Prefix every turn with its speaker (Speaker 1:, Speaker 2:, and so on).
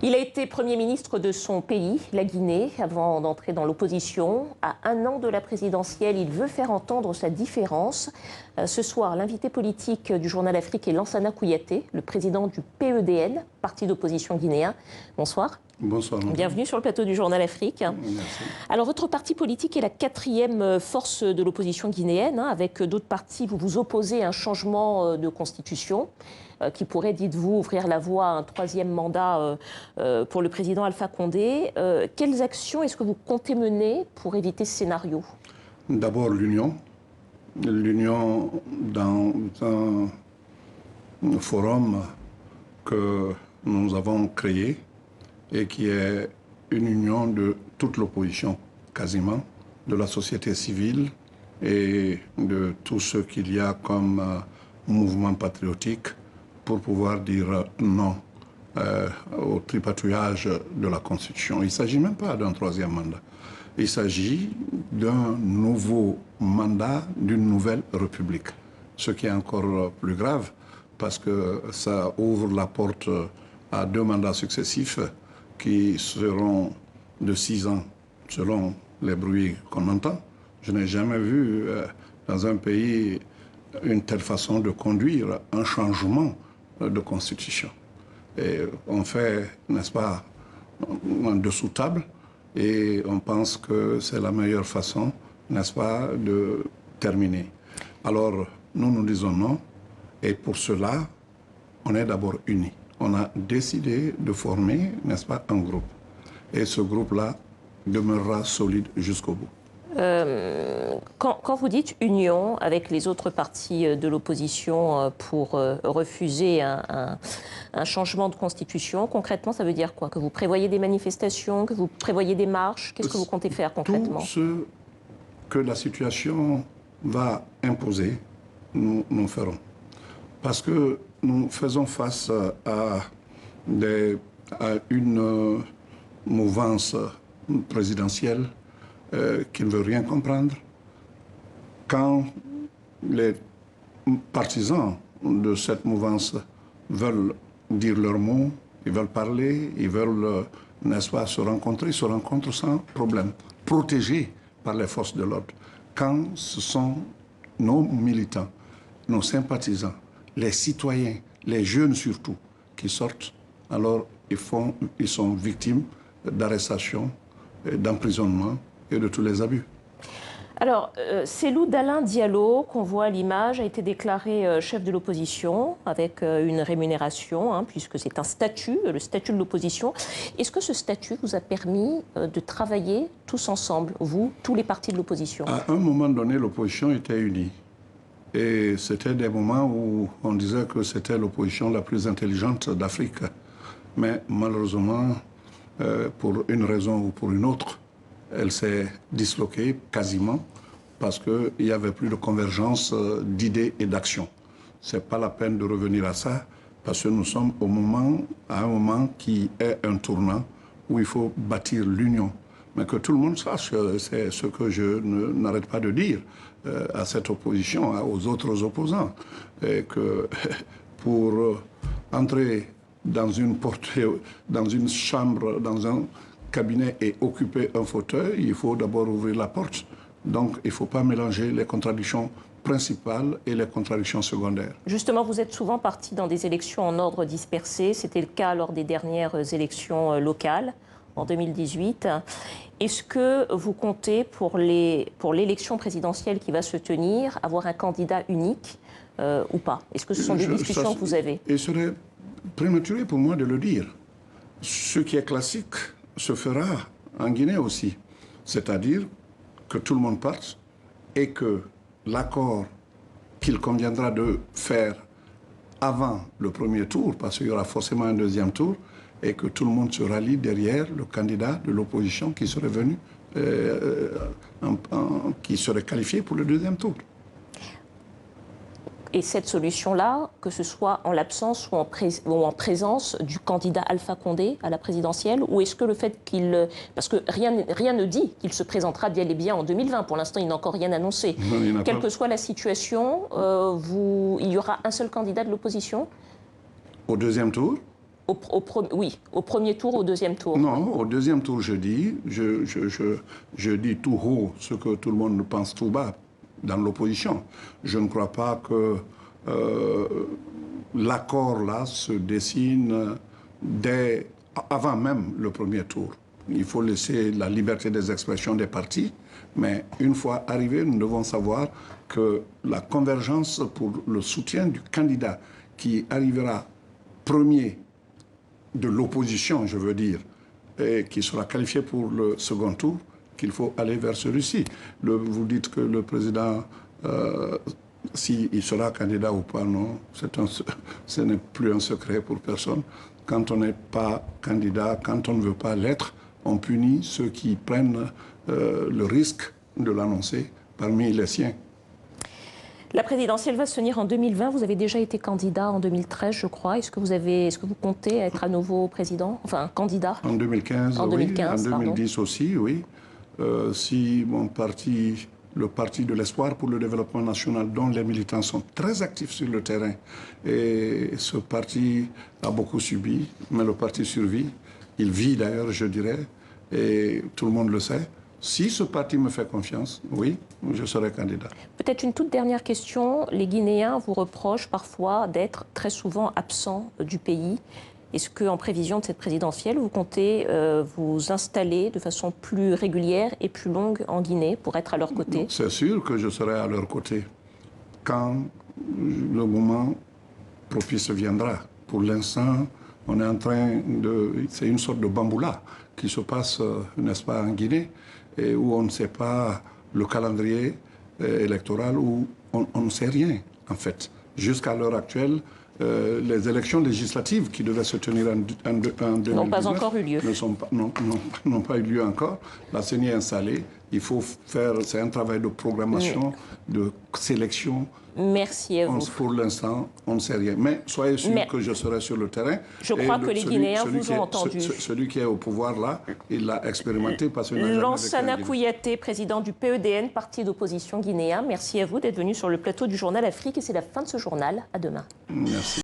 Speaker 1: Il a été Premier ministre de son pays, la Guinée, avant d'entrer dans l'opposition. À un an de la présidentielle, il veut faire entendre sa différence. Ce soir, l'invité politique du Journal Afrique est Lansana Kouyaté, le président du PEDN, parti d'opposition guinéen. Bonsoir.
Speaker 2: Bonsoir.
Speaker 1: Bienvenue sur le plateau du Journal Afrique.
Speaker 2: Merci.
Speaker 1: Alors, votre parti politique est la quatrième force de l'opposition guinéenne. Avec d'autres partis, vous vous opposez à un changement de constitution qui pourrait, dites-vous, ouvrir la voie à un troisième mandat pour le président Alpha Condé. Quelles actions est-ce que vous comptez mener pour éviter ce scénario?
Speaker 2: D'abord l'union. L'union dans un forum que nous avons créé et qui est une union de toute l'opposition, quasiment, de la société civile et de tout ce qu'il y a comme mouvement patriotique pour pouvoir dire non au tripatouillage de la Constitution. Il ne s'agit même pas d'un troisième mandat. Il s'agit d'un nouveau mandat d'une nouvelle République. Ce qui est encore plus grave parce que ça ouvre la porte à deux mandats successifs qui seront de 6 ans, selon les bruits qu'on entend. Je n'ai jamais vu dans un pays une telle façon de conduire un changement de constitution. Et on fait, n'est-ce pas, en dessous table, et on pense que c'est la meilleure façon, n'est-ce pas, de terminer. Alors, nous disons non, et pour cela, on est d'abord unis. On a décidé de former, n'est-ce pas, un groupe. Et ce groupe-là demeurera solide jusqu'au bout.
Speaker 1: Quand vous dites union avec les autres partis de l'opposition pour refuser un changement de constitution, concrètement, ça veut dire quoi? Que vous prévoyez des manifestations, que vous prévoyez des marches? Qu'est-ce que vous comptez faire concrètement?
Speaker 2: Tout ce que la situation va imposer, nous ferons. Parce que nous faisons face à une mouvance présidentielle qui ne veut rien comprendre. Quand les partisans de cette mouvance veulent dire leurs mots, ils veulent parler, ils veulent, n'est-ce pas, se rencontrer, ils se rencontrent sans problème, protégés par les forces de l'ordre. Quand ce sont nos militants, nos sympathisants, les citoyens, les jeunes surtout, qui sortent, alors ils sont victimes d'arrestations, d'emprisonnement et de tous les abus.
Speaker 1: Alors, Cellou Dalein Diallo, qu'on voit à l'image, a été déclaré chef de l'opposition avec une rémunération, puisque c'est un statut, le statut de l'opposition. Est-ce que ce statut vous a permis de travailler tous ensemble, vous, tous les partis de l'opposition?
Speaker 2: À un moment donné, l'opposition était unie. Et c'était des moments où on disait que c'était l'opposition la plus intelligente d'Afrique. Mais malheureusement, pour une raison ou pour une autre, elle s'est disloquée quasiment parce qu'il n'y avait plus de convergence d'idées et d'actions. Ce n'est pas la peine de revenir à ça parce que nous sommes à un moment qui est un tournant où il faut bâtir l'union. Mais que tout le monde sache, c'est ce que je n'arrête pas de dire à cette opposition, aux autres opposants, et que pour entrer dans une chambre, dans un cabinet et occuper un fauteuil, il faut d'abord ouvrir la porte. Donc, il ne faut pas mélanger les contradictions principales et les contradictions secondaires.
Speaker 1: Justement, vous êtes souvent parti dans des élections en ordre dispersé. C'était le cas lors des dernières élections locales, en 2018. Est-ce que vous comptez, pour l'élection présidentielle qui va se tenir, avoir un candidat unique ou pas? Est-ce que ce sont des discussions que vous avez?
Speaker 2: Il serait prématuré pour moi de le dire. Ce qui est classique se fera en Guinée aussi. C'est-à-dire que tout le monde parte et que l'accord qu'il conviendra de faire avant le premier tour, parce qu'il y aura forcément un deuxième tour, et que tout le monde se rallie derrière le candidat de l'opposition qui serait venu, qui serait qualifié pour le deuxième tour.
Speaker 1: Et cette solution-là, que ce soit en l'absence ou en présence du candidat Alpha Condé à la présidentielle, ou est-ce que le fait qu'il... Parce que rien ne dit qu'il se présentera bien et bien en 2020. Pour l'instant, il n'a encore rien annoncé.
Speaker 2: Non,
Speaker 1: quelle que soit la situation, il y aura un seul candidat de l'opposition?
Speaker 2: Au deuxième tour,
Speaker 1: Oui, au premier tour, au deuxième tour.
Speaker 2: Non, au deuxième tour, je dis tout haut ce que tout le monde pense tout bas dans l'opposition. Je ne crois pas que l'accord là se dessine avant même le premier tour. Il faut laisser la liberté des expressions des partis, mais une fois arrivé, nous devons savoir que la convergence pour le soutien du candidat qui arrivera premier de l'opposition, je veux dire, et qui sera qualifié pour le second tour, qu'il faut aller vers celui-ci. Vous dites que le président, s'il sera candidat ou pas, non, ce n'est plus un secret pour personne. Quand on n'est pas candidat, quand on ne veut pas l'être, on punit ceux qui prennent le risque de l'annoncer parmi les siens.
Speaker 1: La présidentielle va se tenir en 2020. Vous avez déjà été candidat en 2013, je crois. Est-ce que vous comptez être à nouveau président, enfin candidat?
Speaker 2: En 2015,
Speaker 1: en 2015,
Speaker 2: oui. En 2010
Speaker 1: pardon.
Speaker 2: aussi, oui. Si mon parti, le Parti de l'Espoir pour le développement national, dont les militants sont très actifs sur le terrain, et ce parti a beaucoup subi, mais le parti survit. Il vit d'ailleurs, je dirais, et tout le monde le sait. Si ce parti me fait confiance, oui, je serai candidat.
Speaker 1: Peut-être une toute dernière question. Les Guinéens vous reprochent parfois d'être très souvent absents du pays. Est-ce qu'en prévision de cette présidentielle, vous comptez vous installer de façon plus régulière et plus longue en Guinée pour être à leur côté?
Speaker 2: C'est sûr que je serai à leur côté quand le moment propice viendra. Pour l'instant, on est en train de... C'est une sorte de bamboula qui se passe, n'est-ce pas, en Guinée, et où on ne sait pas le calendrier électoral, où on ne sait rien, en fait. Jusqu'à l'heure actuelle, les élections législatives qui devaient se tenir en 2019
Speaker 1: n'ont pas encore eu lieu.
Speaker 2: N'ont pas eu lieu encore. La CENI est installée. Il faut faire... C'est un travail de programmation, de sélection.
Speaker 1: Merci à vous.
Speaker 2: Pour l'instant, on ne sait rien. Mais soyez sûr que je serai sur le terrain.
Speaker 1: Je crois que les Guinéens vous ont entendu.
Speaker 2: Celui qui est au pouvoir là, il l'a expérimenté parce que...
Speaker 1: Lansana Kouyaté, président du PEDN, parti d'opposition guinéen. Merci à vous d'être venu sur le plateau du Journal Afrique. Et c'est la fin de ce journal. À demain.
Speaker 2: Merci.